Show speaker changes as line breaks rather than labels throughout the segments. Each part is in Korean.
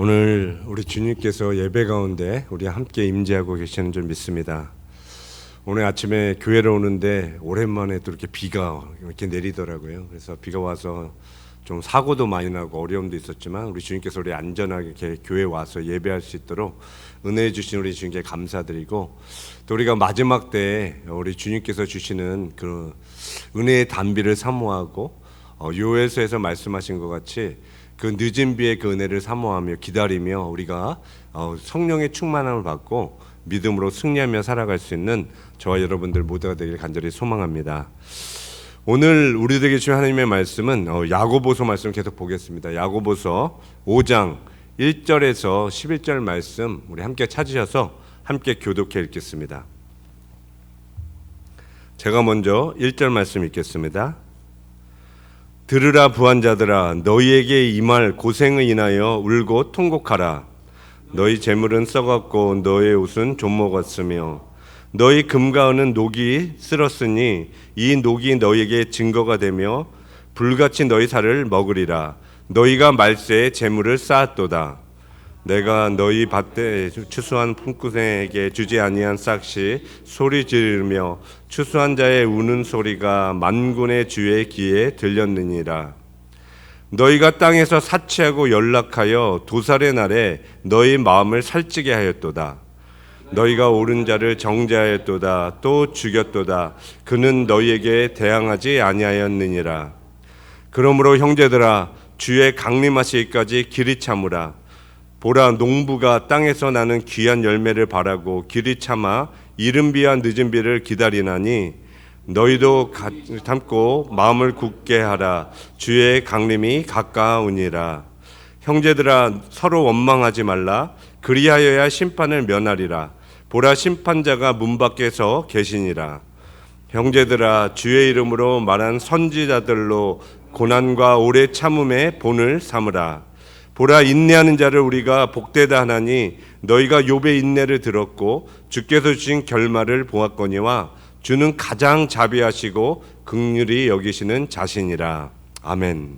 오늘 우리 주님께서 예배 가운데 우리 함께 임재하고 계시는 줄 믿습니다. 오늘 아침에 교회를 오는데 오랜만에 또 이렇게 비가 이렇게 내리더라고요. 그래서 비가 와서 좀 사고도 많이 나고 어려움도 있었지만 우리 주님께서 우리 안전하게 이렇게 교회 와서 예배할 수 있도록 은혜해 주신 우리 주님께 감사드리고, 또 우리가 마지막 때에 우리 주님께서 주시는 그 은혜의 단비를 사모하고 요엘서에서 말씀하신 것 같이 그 늦은 비의 그 은혜를 사모하며 기다리며 우리가 성령의 충만함을 받고 믿음으로 승리하며 살아갈 수 있는 저와 여러분들 모두가 되길 간절히 소망합니다. 오늘 우리들에게 주신 하나님의 말씀은 야고보서 말씀 계속 보겠습니다. 야고보서 5장 1절에서 11절 말씀 우리 함께 찾으셔서 함께 교독해 읽겠습니다. 제가 먼저 1절 말씀 읽겠습니다. 들으라 부한자들아, 너희에게 임할 고생을 인하여 울고 통곡하라. 너희 재물은 썩었고 너희 옷은 좀 먹었으며 너희 금과 은은 녹이 쓸었으니 이 녹이 너희에게 증거가 되며 불같이 너희 살을 먹으리라. 너희가 말세에 재물을 쌓았도다. 내가 너희 밭에 추수한 품꾼에게 주지 아니한 싹시 소리 지르며 추수한 자의 우는 소리가 만군의 주의 귀에 들렸느니라. 너희가 땅에서 사치하고 연락하여 도살의 날에 너희 마음을 살찌게 하였도다. 너희가 옳은 자를 정죄하였도다. 또 죽였도다. 그는 너희에게 대항하지 아니하였느니라. 그러므로 형제들아, 주의 강림하시기까지 길이 참으라. 보라, 농부가 땅에서 나는 귀한 열매를 바라고 길이 참아 이른 비와 늦은 비를 기다리나니 너희도 참고 마음을 굳게 하라. 주의 강림이 가까우니라. 형제들아, 서로 원망하지 말라. 그리하여야 심판을 면하리라. 보라, 심판자가 문 밖에서 계시니라. 형제들아, 주의 이름으로 말한 선지자들로 고난과 오래 참음의 본을 삼으라. 보라, 인내하는 자를 우리가 복되다 하나니 너희가 욥의 인내를 들었고 주께서 주신 결말을 보았거니와 주는 가장 자비하시고 긍휼히 여기시는 자신이라. 아멘.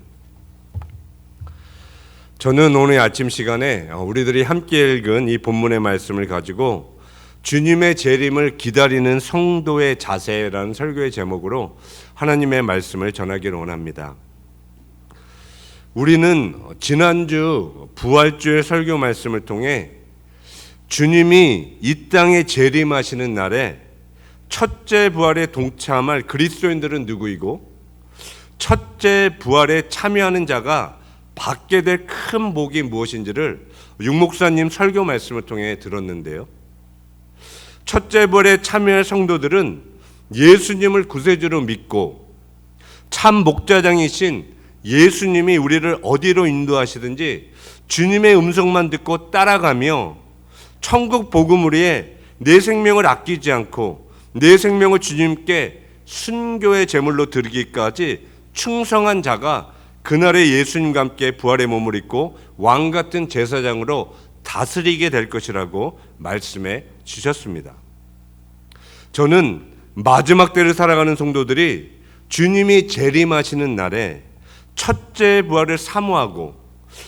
저는 오늘 아침 시간에 우리들이 함께 읽은 이 본문의 말씀을 가지고 주님의 재림을 기다리는 성도의 자세라는 설교의 제목으로 하나님의 말씀을 전하기를 원합니다. 우리는 지난주 부활주의 설교 말씀을 통해 주님이 이 땅에 재림하시는 날에 첫째 부활에 동참할 그리스도인들은 누구이고 첫째 부활에 참여하는 자가 받게 될 큰 복이 무엇인지를 육목사님 설교 말씀을 통해 들었는데요. 첫째 부활에 참여할 성도들은 예수님을 구세주로 믿고 참 목자장이신 예수님이 우리를 어디로 인도하시든지 주님의 음성만 듣고 따라가며 천국 복음을 위해 내 생명을 아끼지 않고 내 생명을 주님께 순교의 제물로 드리기까지 충성한 자가 그날에 예수님과 함께 부활의 몸을 입고 왕같은 제사장으로 다스리게 될 것이라고 말씀해 주셨습니다. 저는 마지막 때를 살아가는 성도들이 주님이 재림하시는 날에 첫째 부활을 사모하고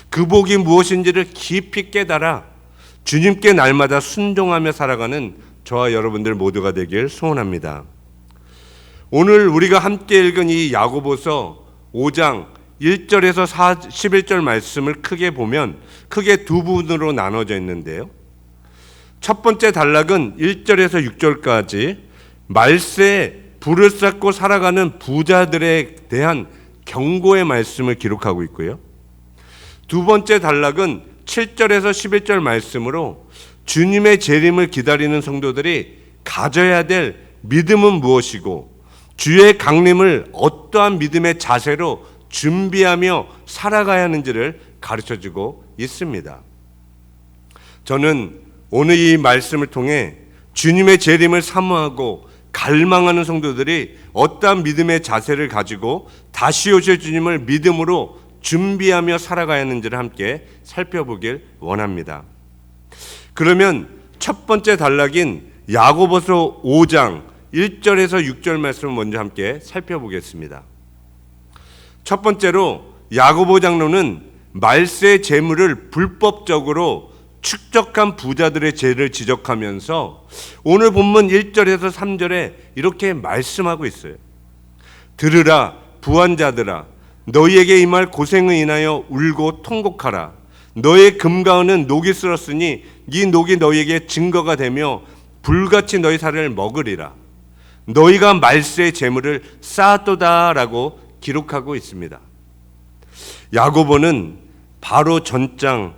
그 복이 무엇인지를 깊이 깨달아 주님께 날마다 순종하며 살아가는 저와 여러분들 모두가 되길 소원합니다. 오늘 우리가 함께 읽은 이 야고보서 5장 1절에서 11절 말씀을 크게 보면 크게 두 부분으로 나눠져 있는데요. 첫 번째 단락은 1절에서 6절까지 말세에 불을 쌓고 살아가는 부자들에 대한 경고의 말씀을 기록하고 있고요. 두 번째 단락은 7절에서 11절 말씀으로 주님의 재림을 기다리는 성도들이 가져야 될 믿음은 무엇이고 주의 강림을 어떠한 믿음의 자세로 준비하며 살아가야 하는지를 가르쳐주고 있습니다. 저는 오늘 이 말씀을 통해 주님의 재림을 사모하고 갈망하는 성도들이 어떠한 믿음의 자세를 가지고 다시 오실 주님을 믿음으로 준비하며 살아가야 하는지를 함께 살펴보길 원합니다. 그러면 첫 번째 단락인 야고보서 5장 1절에서 6절 말씀을 먼저 함께 살펴보겠습니다. 첫 번째로 야고보 장로는 말세 재물을 불법적으로 축적한 부자들의 죄를 지적하면서 오늘 본문 1절에서 3절에 이렇게 말씀하고 있어요. 들으라 부한자들아, 너희에게 임할 고생을 인하여 울고 통곡하라. 너의 금과 은은 녹이 쓸었으니 이 녹이 너희에게 증거가 되며 불같이 너희 살을 먹으리라. 너희가 말세의 재물을 쌓았도다라고 기록하고 있습니다. 야고보는 바로 전장인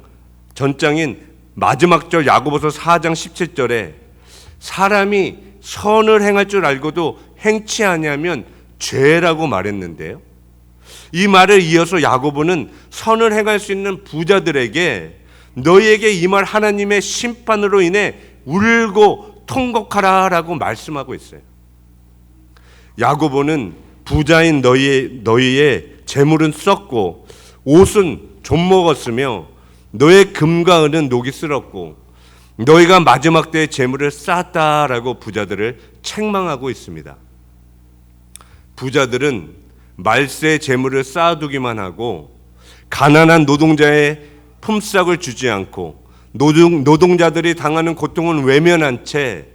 마지막 절 야고보서 4장 17절에 사람이 선을 행할 줄 알고도 행치 아니하면 죄라고 말했는데요. 이 말을 이어서 야고보는 선을 행할 수 있는 부자들에게 너희에게 임할 하나님의 심판으로 인해 울고 통곡하라라고 말씀하고 있어요. 야고보는 부자인 너희의 재물은 썩고 옷은 좀 먹었으며 너의 금과 은은 녹이 쓸었고 너희가 마지막 때의 재물을 쌓았다라고 부자들을 책망하고 있습니다. 부자들은 말세의 재물을 쌓아두기만 하고 가난한 노동자의 품삯을 주지 않고 노동자들이 당하는 고통은 외면한 채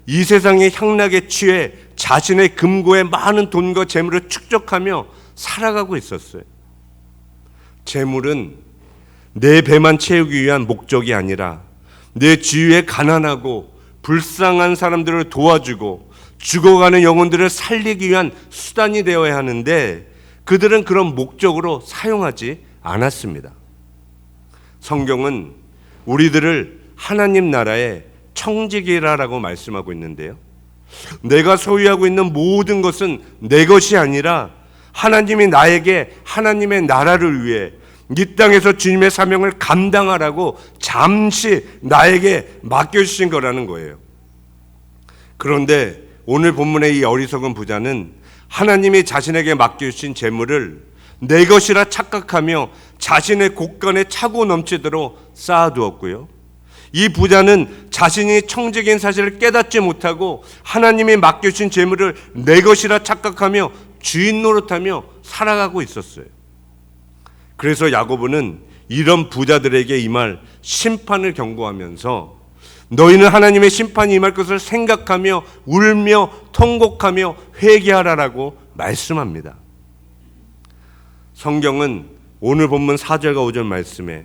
이 세상의 향락에 취해 자신의 금고에 많은 돈과 재물을 축적하며 살아가고 있었어요. 재물은 내 배만 채우기 위한 목적이 아니라 내 주위에 가난하고 불쌍한 사람들을 도와주고 죽어가는 영혼들을 살리기 위한 수단이 되어야 하는데 그들은 그런 목적으로 사용하지 않았습니다. 성경은 우리들을 하나님 나라의 청지기라라고 말씀하고 있는데요. 내가 소유하고 있는 모든 것은 내 것이 아니라 하나님이 나에게 하나님의 나라를 위해 이 땅에서 주님의 사명을 감당하라고 잠시 나에게 맡겨주신 거라는 거예요. 그런데 오늘 본문의 이 어리석은 부자는 하나님이 자신에게 맡겨주신 재물을 내 것이라 착각하며 자신의 곳간에 차고 넘치도록 쌓아두었고요. 이 부자는 자신이 청지기인 사실을 깨닫지 못하고 하나님이 맡겨주신 재물을 내 것이라 착각하며 주인 노릇하며 살아가고 있었어요. 그래서 야고보는 이런 부자들에게 임할 심판을 경고하면서 너희는 하나님의 심판이 임할 것을 생각하며 울며 통곡하며 회개하라라고 말씀합니다. 성경은 오늘 본문 4절과 5절 말씀에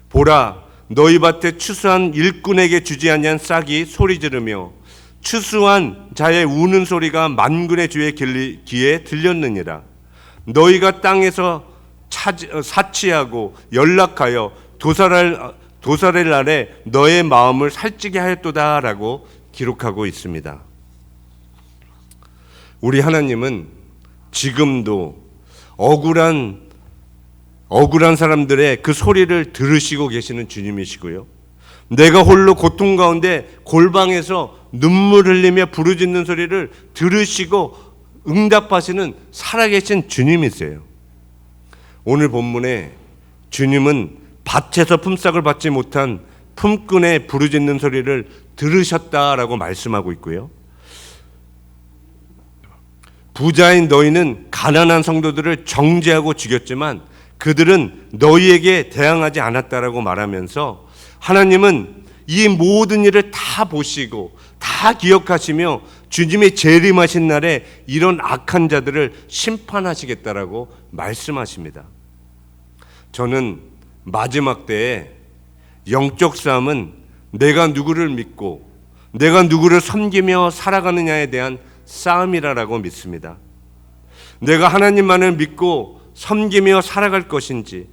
보라 너희 밭에 추수한 일꾼에게 주지 아니한 싹이 소리 지르며 추수한 자의 우는 소리가 만군의 주의 귀에 들렸느니라. 너희가 땅에서 사치하고 연락하여 도살의 날에 너의 마음을 살찌게 하였도다라고 기록하고 있습니다. 우리 하나님은 지금도 억울한 사람들의 그 소리를 들으시고 계시는 주님이시고요. 내가 홀로 고통 가운데 골방에서 눈물 흘리며 부르짖는 소리를 들으시고 응답하시는 살아계신 주님이세요. 오늘 본문에 주님은 밭에서 품삯을 받지 못한 품꾼의 부르짖는 소리를 들으셨다라고 말씀하고 있고요. 부자인 너희는 가난한 성도들을 정죄하고 죽였지만 그들은 너희에게 대항하지 않았다라고 말하면서 하나님은 이 모든 일을 다 보시고 다 기억하시며 주님이 재림하신 날에 이런 악한 자들을 심판하시겠다라고 말씀하십니다. 저는 마지막 때에 영적 싸움은 내가 누구를 믿고 내가 누구를 섬기며 살아가느냐에 대한 싸움이라고 믿습니다. 내가 하나님만을 믿고 섬기며 살아갈 것인지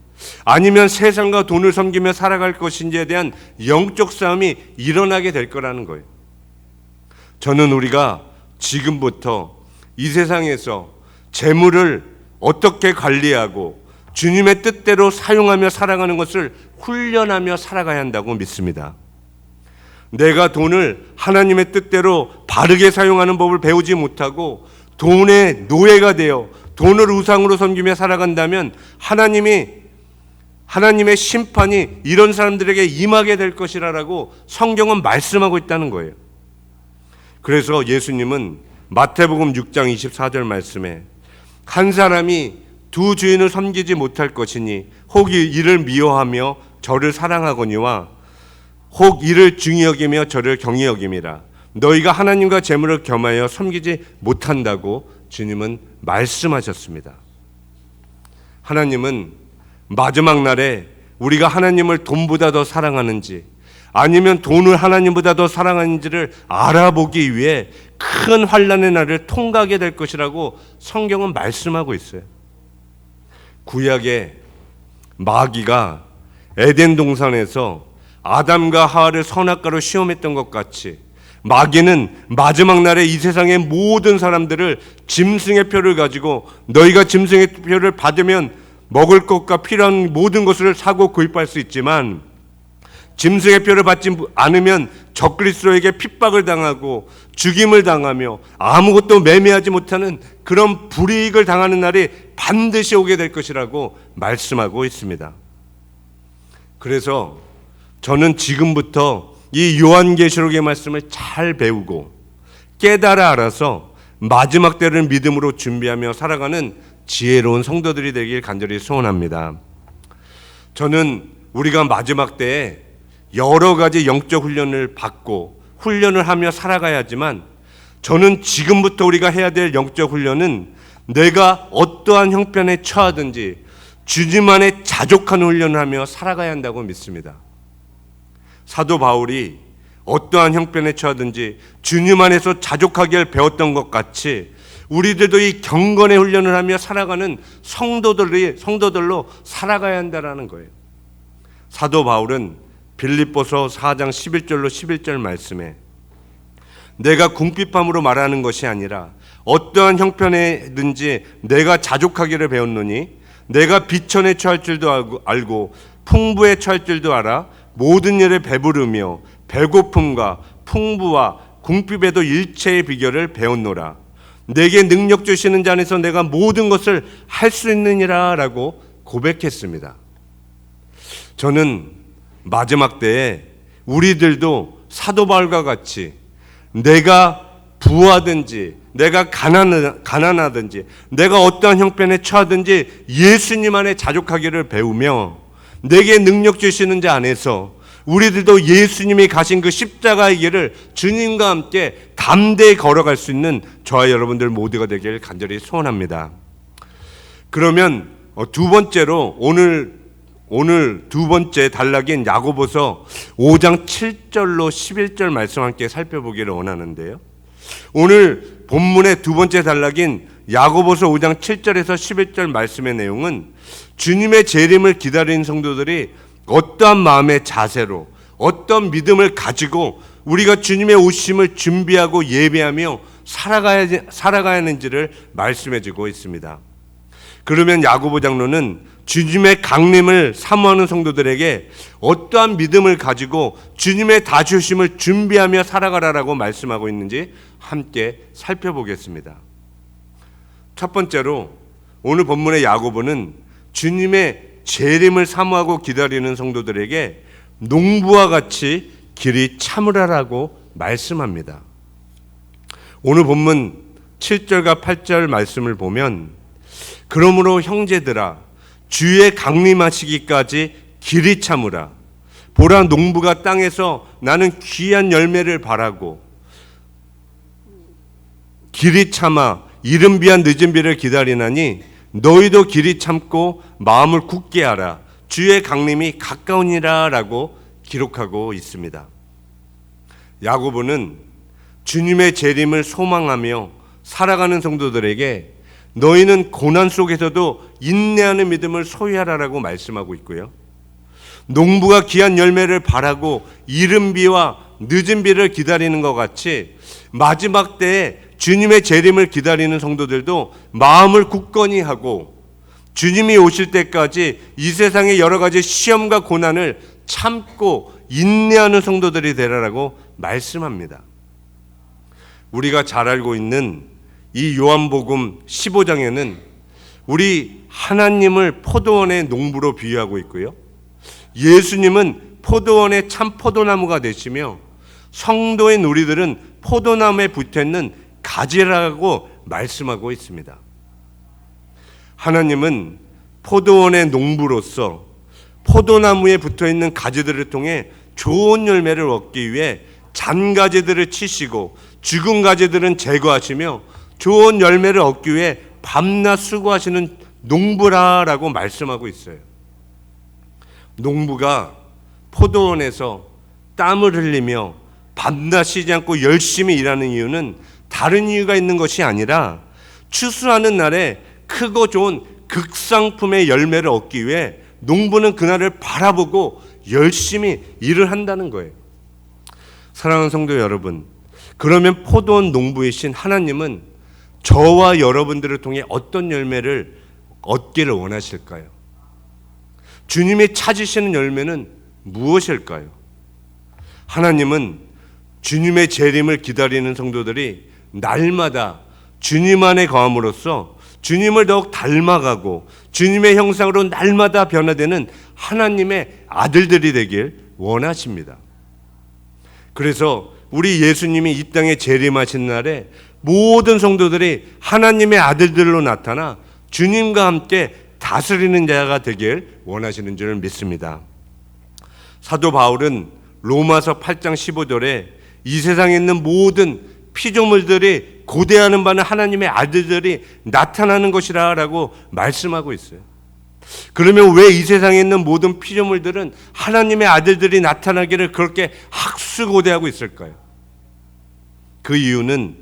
아니면 세상과 돈을 섬기며 살아갈 것인지에 대한 영적 싸움이 일어나게 될 거라는 거예요. 저는 우리가 지금부터 이 세상에서 재물을 어떻게 관리하고 주님의 뜻대로 사용하며 살아가는 것을 훈련하며 살아가야 한다고 믿습니다. 내가 돈을 하나님의 뜻대로 바르게 사용하는 법을 배우지 못하고 돈의 노예가 되어 돈을 우상으로 섬기며 살아간다면 하나님의 심판이 이런 사람들에게 임하게 될 것이라고 성경은 말씀하고 있다는 거예요. 그래서 예수님은 마태복음 6장 24절 말씀에 한 사람이 두 주인을 섬기지 못할 것이니 혹 이를 미워하며 저를 사랑하거니와 혹 이를 중히 여기며 저를 경히 여김이라. 너희가 하나님과 재물을 겸하여 섬기지 못한다고 주님은 말씀하셨습니다. 하나님은 마지막 날에 우리가 하나님을 돈보다 더 사랑하는지 아니면 돈을 하나님보다 더 사랑하는지를 알아보기 위해 큰 환난의 날을 통과하게 될 것이라고 성경은 말씀하고 있어요. 구약에 마귀가 에덴 동산에서 아담과 하와를 선악과로 시험했던 것 같이 마귀는 마지막 날에 이 세상의 모든 사람들을 짐승의 표를 가지고 너희가 짐승의 표를 받으면 먹을 것과 필요한 모든 것을 사고 구입할 수 있지만 짐승의 표를 받지 않으면 적그리스도에게 핍박을 당하고 죽임을 당하며 아무것도 매매하지 못하는 그런 불이익을 당하는 날이 반드시 오게 될 것이라고 말씀하고 있습니다. 그래서 저는 지금부터 이 요한계시록의 말씀을 잘 배우고 깨달아 알아서 마지막 때를 믿음으로 준비하며 살아가는 지혜로운 성도들이 되길 간절히 소원합니다. 저는 우리가 마지막 때에 여러 가지 영적 훈련을 받고 훈련을 하며 살아가야 하지만 저는 지금부터 우리가 해야 될 영적 훈련은 내가 어떠한 형편에 처하든지 주님 안에 자족하는 훈련을 하며 살아가야 한다고 믿습니다. 사도 바울이 어떠한 형편에 처하든지 주님 안에서 자족하기를 배웠던 것 같이 우리들도 이 경건의 훈련을 하며 살아가는 성도들로 살아가야 한다는 거예요. 사도 바울은 빌립보서 4장 11절로 11절 말씀에 내가 궁핍함으로 말하는 것이 아니라 어떠한 형편에든지 내가 자족하기를 배웠노니 내가 비천에 처할 줄도 알고 풍부에 처할 줄도 알아 모든 일에 배부르며 배고픔과 풍부와 궁핍에도 일체의 비결을 배웠노라. 내게 능력 주시는 자 안에서 내가 모든 것을 할 수 있느니라 라고 고백했습니다. 저는 마지막 때에 우리들도 사도 바울과 같이 내가 부하든지 내가 가난하든지 내가 어떠한 형편에 처하든지 예수님 안에 자족하기를 배우며 내게 능력 주시는 자 안에서 우리들도 예수님이 가신 그 십자가의 길을 주님과 함께 담대히 걸어갈 수 있는 저와 여러분들 모두가 되길 간절히 소원합니다. 그러면 두 번째로 오늘 두 번째 단락인 야고보서 5장 7절로 11절 말씀 함께 살펴보기를 원하는데요. 오늘 본문의 두 번째 단락인 야고보서 5장 7절에서 11절 말씀의 내용은 주님의 재림을 기다리는 성도들이 어떠한 마음의 자세로 어떤 믿음을 가지고 우리가 주님의 오심을 준비하고 예배하며 살아가야 하는지를 말씀해 주고 있습니다. 그러면 야고보 장로는 주님의 강림을 사모하는 성도들에게 어떠한 믿음을 가지고 주님의 다시 오심을 준비하며 살아가라라고 말씀하고 있는지 함께 살펴보겠습니다. 첫 번째로 오늘 본문의 야고보는 주님의 재림을 사모하고 기다리는 성도들에게 농부와 같이 길이 참으라라고 말씀합니다. 오늘 본문 7절과 8절 말씀을 보면 그러므로 형제들아 주의 강림하시기까지 길이 참으라. 보라 농부가 땅에서 나는 귀한 열매를 바라고 길이 참아 이른 비와 늦은 비를 기다리나니 너희도 길이 참고 마음을 굳게 하라. 주의 강림이 가까우니라 라고 기록하고 있습니다. 야고보는 주님의 재림을 소망하며 살아가는 성도들에게 너희는 고난 속에서도 인내하는 믿음을 소유하라라고 말씀하고 있고요. 농부가 귀한 열매를 바라고 이른 비와 늦은 비를 기다리는 것 같이 마지막 때에 주님의 재림을 기다리는 성도들도 마음을 굳건히 하고 주님이 오실 때까지 이 세상의 여러 가지 시험과 고난을 참고 인내하는 성도들이 되라라고 말씀합니다. 우리가 잘 알고 있는 이 요한복음 15장에는 우리 하나님을 포도원의 농부로 비유하고 있고요. 예수님은 포도원의 참 포도나무가 되시며 성도인 우리들은 포도나무에 붙어있는 가지라고 말씀하고 있습니다. 하나님은 포도원의 농부로서 포도나무에 붙어있는 가지들을 통해 좋은 열매를 얻기 위해 잔가지들을 치시고 죽은 가지들은 제거하시며 좋은 열매를 얻기 위해 밤낮 수고하시는 농부라라고 말씀하고 있어요. 농부가 포도원에서 땀을 흘리며 밤낮 쉬지 않고 열심히 일하는 이유는 다른 이유가 있는 것이 아니라 추수하는 날에 크고 좋은 극상품의 열매를 얻기 위해 농부는 그날을 바라보고 열심히 일을 한다는 거예요. 사랑하는 성도 여러분, 그러면 포도원 농부이신 하나님은 저와 여러분들을 통해 어떤 열매를 얻기를 원하실까요? 주님이 찾으시는 열매는 무엇일까요? 하나님은 주님의 재림을 기다리는 성도들이 날마다 주님 안에 거함으로써 주님을 더욱 닮아가고 주님의 형상으로 날마다 변화되는 하나님의 아들들이 되길 원하십니다. 그래서 우리 예수님이 이 땅에 재림하신 날에 모든 성도들이 하나님의 아들들로 나타나 주님과 함께 다스리는 자가 되길 원하시는 줄 믿습니다. 사도 바울은 로마서 8장 15절에 이 세상에 있는 모든 피조물들이 고대하는 바는 하나님의 아들들이 나타나는 것이라 라고 말씀하고 있어요. 그러면 왜 이 세상에 있는 모든 피조물들은 하나님의 아들들이 나타나기를 그렇게 학수고대하고 있을까요? 그 이유는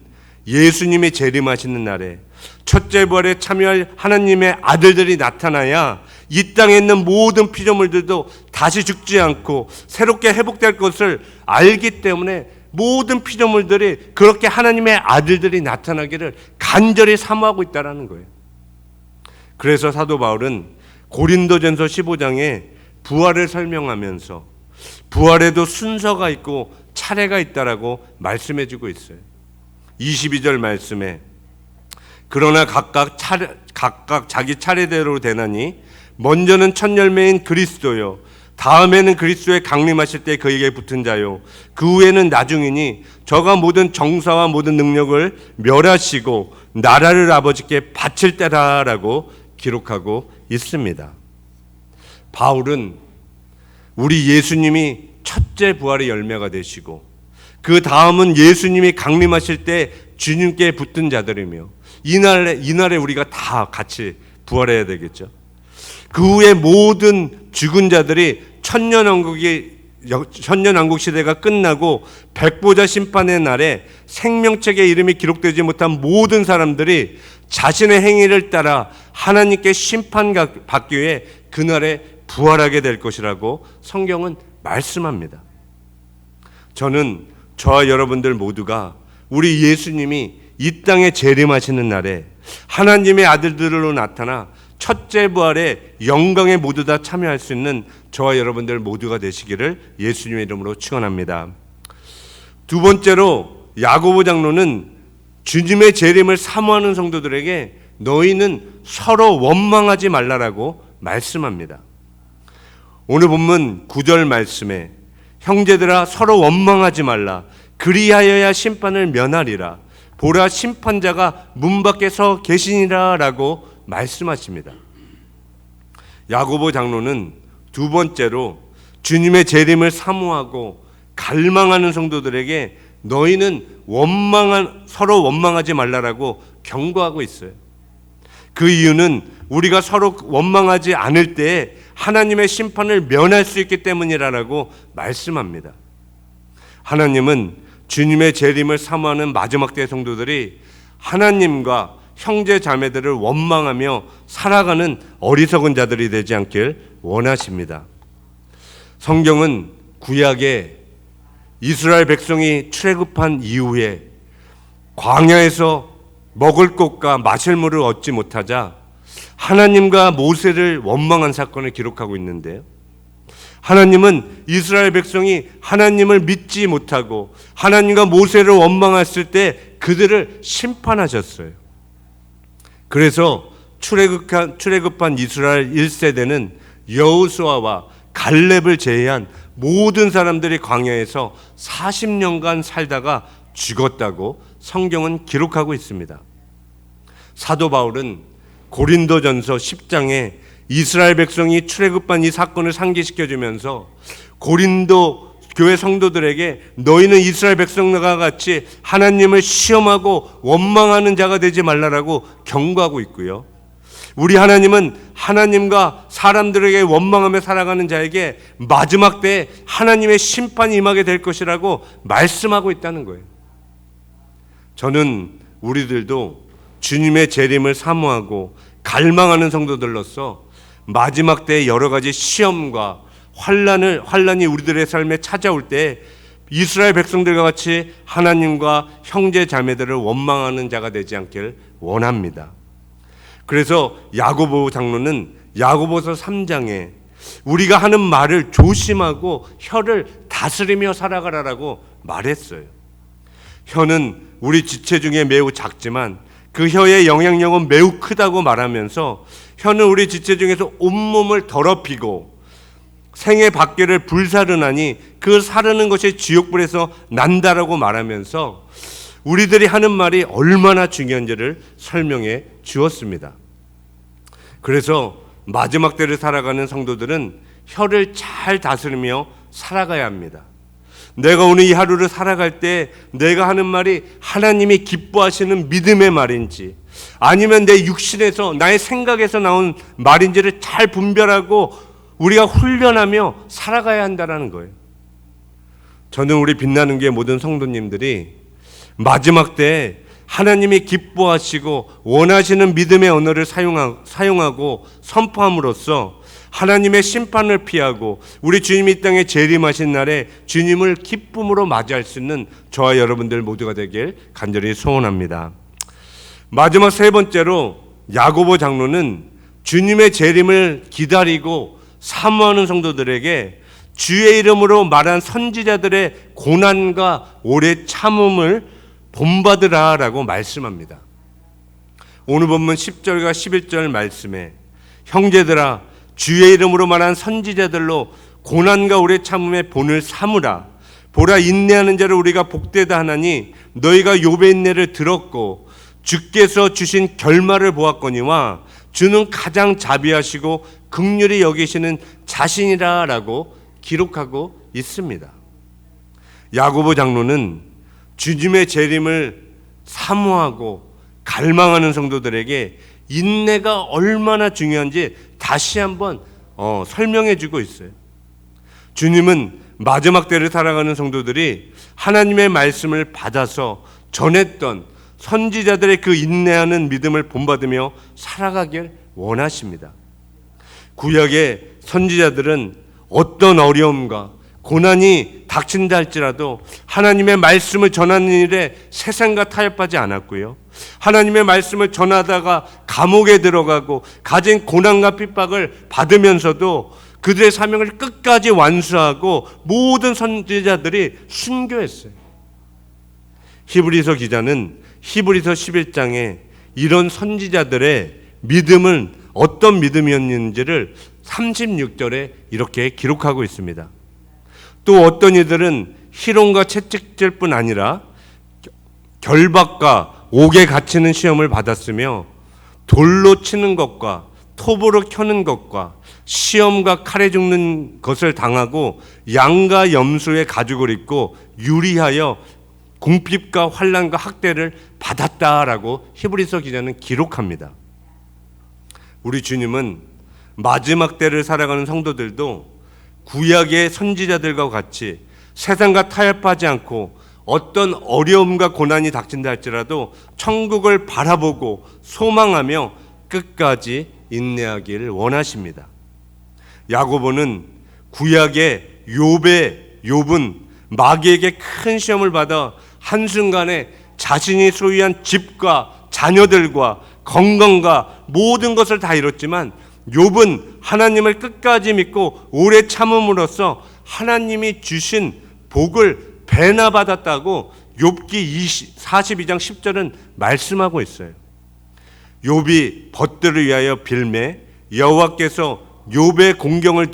예수님이 재림하시는 날에 첫째 부활에 참여할 하나님의 아들들이 나타나야 이 땅에 있는 모든 피조물들도 다시 죽지 않고 새롭게 회복될 것을 알기 때문에 모든 피조물들이 그렇게 하나님의 아들들이 나타나기를 간절히 사모하고 있다는 거예요. 그래서 사도 바울은 고린도전서 15장에 부활을 설명하면서 부활에도 순서가 있고 차례가 있다라고 말씀해 주고 있어요. 22절 말씀에 그러나 각각 자기 차례대로 되나니 먼저는 첫 열매인 그리스도요 다음에는 그리스도의 강림하실 때 그에게 붙은 자요 그 후에는 나중이니 저가 모든 정사와 모든 능력을 멸하시고 나라를 아버지께 바칠 때라라고 기록하고 있습니다. 바울은 우리 예수님이 첫째 부활의 열매가 되시고 그 다음은 예수님이 강림하실 때 주님께 붙은 자들이며 이날에 우리가 다 같이 부활해야 되겠죠. 그 후에 모든 죽은 자들이 천년왕국 시대가 끝나고 백보자 심판의 날에 생명책에 이름이 기록되지 못한 모든 사람들이 자신의 행위를 따라 하나님께 심판받기 위해 그날에 부활하게 될 것이라고 성경은 말씀합니다. 저는 저와 여러분들 모두가 우리 예수님이 이 땅에 재림하시는 날에 하나님의 아들들로 나타나 첫째 부활의 영광에 모두 다 참여할 수 있는 저와 여러분들 모두가 되시기를 예수님의 이름으로 축원합니다. 두 번째로 야고보 장로는 주님의 재림을 사모하는 성도들에게 너희는 서로 원망하지 말라라고 말씀합니다. 오늘 본문 9절 말씀에 형제들아 서로 원망하지 말라 그리하여야 심판을 면하리라 보라 심판자가 문 밖에 서 계시니라 라고 말씀하십니다. 야고보 장로는 두 번째로 주님의 재림을 사모하고 갈망하는 성도들에게 너희는 서로 원망하지 말라라고 경고하고 있어요. 그 이유는 우리가 서로 원망하지 않을 때에 하나님의 심판을 면할 수 있기 때문이라고 말씀합니다. 하나님은 주님의 재림을 사모하는 마지막 때 성도들이 하나님과 형제 자매들을 원망하며 살아가는 어리석은 자들이 되지 않길 원하십니다. 성경은 구약에 이스라엘 백성이 출애굽한 이후에 광야에서 먹을 것과 마실 물을 얻지 못하자 하나님과 모세를 원망한 사건을 기록하고 있는데요. 하나님은 이스라엘 백성이 하나님을 믿지 못하고 하나님과 모세를 원망했을 때 그들을 심판하셨어요. 그래서 출애굽한 이스라엘 1세대는 여호수아와 갈렙을 제외한 모든 사람들이 광야에서 40년간 살다가 죽었다고 성경은 기록하고 있습니다. 사도 바울은 고린도전서 10장에 이스라엘 백성이 출애굽한 이 사건을 상기시켜주면서 고린도 교회 성도들에게 너희는 이스라엘 백성과 같이 하나님을 시험하고 원망하는 자가 되지 말라라고 경고하고 있고요. 우리 하나님은 하나님과 사람들에게 원망하며 살아가는 자에게 마지막 때에 하나님의 심판이 임하게 될 것이라고 말씀하고 있다는 거예요. 저는 우리들도 주님의 재림을 사모하고 갈망하는 성도들로서 마지막 때에 여러 가지 시험과 환란이 우리들의 삶에 찾아올 때 이스라엘 백성들과 같이 하나님과 형제 자매들을 원망하는 자가 되지 않길 원합니다. 그래서 야고보 장로는 야고보서 3장에 우리가 하는 말을 조심하고 혀를 다스리며 살아가라라고 말했어요. 혀는 우리 지체 중에 매우 작지만 그 혀의 영향력은 매우 크다고 말하면서 혀는 우리 지체 중에서 온몸을 더럽히고 생의 밖에를 불사르나니 그 사르는 것이 지옥불에서 난다라고 말하면서 우리들이 하는 말이 얼마나 중요한지를 설명해 주었습니다. 그래서 마지막 때를 살아가는 성도들은 혀를 잘 다스리며 살아가야 합니다. 내가 오늘 이 하루를 살아갈 때 내가 하는 말이 하나님이 기뻐하시는 믿음의 말인지 아니면 내 육신에서 나의 생각에서 나온 말인지를 잘 분별하고 우리가 훈련하며 살아가야 한다는 거예요. 저는 우리 빛나는 교회 모든 성도님들이 마지막 때에 하나님이 기뻐하시고 원하시는 믿음의 언어를 사용하고 선포함으로써 하나님의 심판을 피하고 우리 주님이 이 땅에 재림하신 날에 주님을 기쁨으로 맞이할 수 있는 저와 여러분들 모두가 되길 간절히 소원합니다. 마지막 세 번째로 야고보 장로는 주님의 재림을 기다리고 사모하는 성도들에게 주의 이름으로 말한 선지자들의 고난과 오래 참음을 본받으라라고 말씀합니다. 오늘 본문 10절과 11절 말씀에 형제들아 주의 이름으로 말한 선지자들로 고난과 오래 참음의 본을 삼으라. 보라 인내하는 자를 우리가 복되다 하나니 너희가 욥의 인내를 들었고 주께서 주신 결말을 보았거니와 주는 가장 자비하시고 긍휼히 여기시는 자신이라라고 기록하고 있습니다. 야고보 장로는 주님의 재림을 사모하고 갈망하는 성도들에게 인내가 얼마나 중요한지 다시 한번 설명해 주고 있어요. 주님은 마지막 때를 살아가는 성도들이 하나님의 말씀을 받아서 전했던 선지자들의 그 인내하는 믿음을 본받으며 살아가길 원하십니다. 구약의 선지자들은 어떤 어려움과 고난이 닥친다 할지라도 하나님의 말씀을 전하는 일에 세상과 타협하지 않았고요. 하나님의 말씀을 전하다가 감옥에 들어가고 가진 고난과 핍박을 받으면서도 그들의 사명을 끝까지 완수하고 모든 선지자들이 순교했어요. 히브리서 기자는 히브리서 11장에 이런 선지자들의 믿음은 어떤 믿음이었는지를 36절에 이렇게 기록하고 있습니다. 또 어떤 이들은 희롱과 채찍질 뿐 아니라 결박과 옥에 갇히는 시험을 받았으며 돌로 치는 것과 톱으로 켜는 것과 시험과 칼에 죽는 것을 당하고 양과 염소의 가죽을 입고 유리하여 궁핍과 환난과 학대를 받았다라고 히브리서 기자는 기록합니다. 우리 주님은 마지막 때를 살아가는 성도들도 구약의 선지자들과 같이 세상과 타협하지 않고 어떤 어려움과 고난이 닥친다 할지라도 천국을 바라보고 소망하며 끝까지 인내하기를 원하십니다. 야고보는 구약의 욥은 마귀에게 큰 시험을 받아 한순간에 자신이 소유한 집과 자녀들과 건강과 모든 것을 다 잃었지만 욥은 하나님을 끝까지 믿고 오래 참음으로써 하나님이 주신 복을 배나 받았다고 욥기 42장 10절은 말씀하고 있어요. 욥이 벗들을 위하여 빌매 여호와께서 욥의 공경을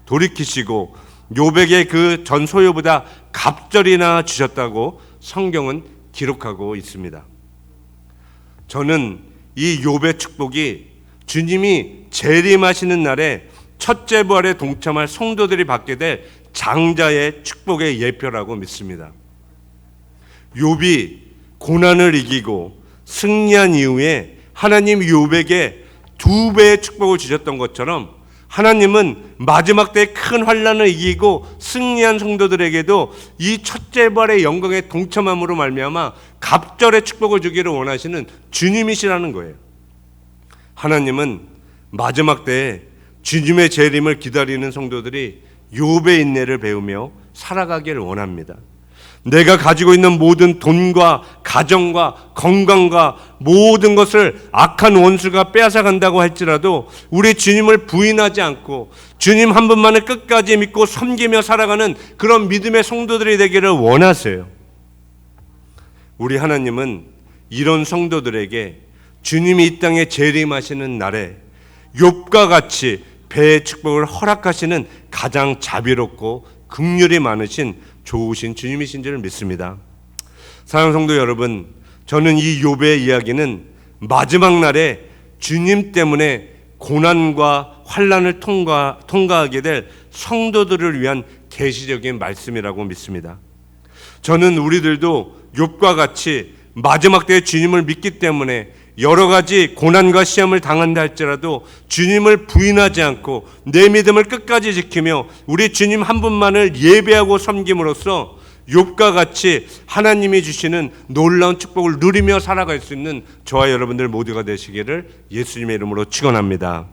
돌이키시고 욥에게 그 전 소유보다 갑절이나 주셨다고 성경은 기록하고 있습니다. 저는 이 욥의 축복이 주님이 재림하시는 날에 첫째 부활에 동참할 성도들이 받게 될 장자의 축복의 예표라고 믿습니다. 욥이 고난을 이기고 승리한 이후에 하나님 욥에게 2배의 축복을 주셨던 것처럼 하나님은 마지막 때의 큰 환난을 이기고 승리한 성도들에게도 이 첫째 부활의 영광에 동참함으로 말미암아 갑절의 축복을 주기를 원하시는 주님이시라는 거예요. 하나님은 마지막 때에 주님의 재림을 기다리는 성도들이 욥의 인내를 배우며 살아가기를 원합니다. 내가 가지고 있는 모든 돈과 가정과 건강과 모든 것을 악한 원수가 빼앗아 간다고 할지라도 우리 주님을 부인하지 않고 주님 한 분만을 끝까지 믿고 섬기며 살아가는 그런 믿음의 성도들이 되기를 원하세요. 우리 하나님은 이런 성도들에게 주님이 이 땅에 재림하시는 날에 욥과 같이 배의 축복을 허락하시는 가장 자비롭고 긍휼이 많으신 좋으신 주님이신 줄 믿습니다. 사랑하는 성도 여러분, 저는 이 욥의 이야기는 마지막 날에 주님 때문에 고난과 환난을 통과하게 될 성도들을 위한 계시적인 말씀이라고 믿습니다. 저는 우리들도 욥과 같이 마지막 때에 주님을 믿기 때문에 여러 가지 고난과 시험을 당한다 할지라도 주님을 부인하지 않고 내 믿음을 끝까지 지키며 우리 주님 한 분만을 예배하고 섬김으로써 욥과 같이 하나님이 주시는 놀라운 축복을 누리며 살아갈 수 있는 저와 여러분들 모두가 되시기를 예수님의 이름으로 축원합니다.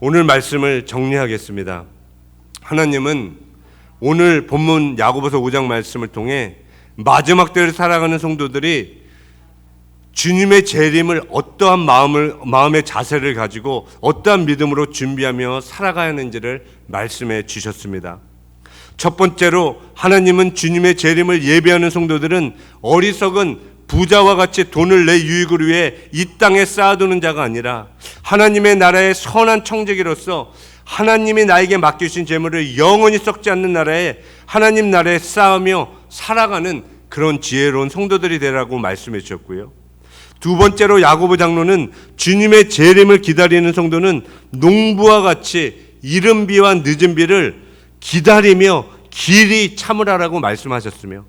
오늘 말씀을 정리하겠습니다. 하나님은 오늘 본문 야고보서 5장 말씀을 통해 마지막 때를 살아가는 성도들이 주님의 재림을 어떠한 마음의 자세를 가지고 어떠한 믿음으로 준비하며 살아가야 하는지를 말씀해 주셨습니다. 첫 번째로 하나님은 주님의 재림을 예배하는 성도들은 어리석은 부자와 같이 돈을 내 유익을 위해 이 땅에 쌓아두는 자가 아니라 하나님의 나라의 선한 청지기로서 하나님이 나에게 맡기신 재물을 영원히 썩지 않는 나라에 하나님 나라에 쌓으며 살아가는 그런 지혜로운 성도들이 되라고 말씀해 주셨고요. 두 번째로 야고보 장로는 주님의 재림을 기다리는 성도는 농부와 같이 이른 비와 늦은 비를 기다리며 길이 참으라라고 말씀하셨으며,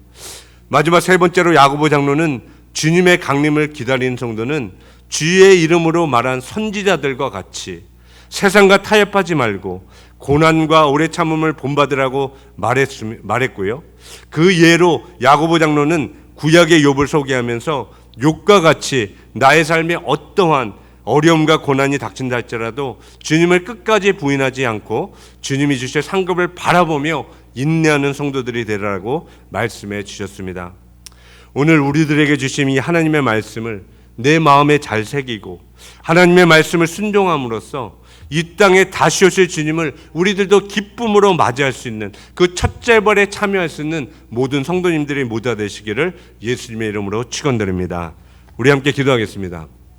마지막 세 번째로 야고보 장로는 주님의 강림을 기다리는 성도는 주의 이름으로 말한 선지자들과 같이 세상과 타협하지 말고 고난과 오래 참음을 본받으라고 말했고요. 그 예로 야고보 장로는 구약의 욥을 소개하면서 욥과 같이 나의 삶에 어떠한 어려움과 고난이 닥친다 할지라도 주님을 끝까지 부인하지 않고 주님이 주실 상급을 바라보며 인내하는 성도들이 되라고 말씀해 주셨습니다. 오늘 우리들에게 주신 이 하나님의 말씀을 내 마음에 잘 새기고 하나님의 말씀을 순종함으로써 이 땅에 다시 오실 주님을 우리들도 기쁨으로 맞이할 수 있는 그 첫째 벌에 참여할 수 있는 모든 성도님들이 모두 되시기를 예수님의 이름으로 축원드립니다. 우리 함께 기도하겠습니다.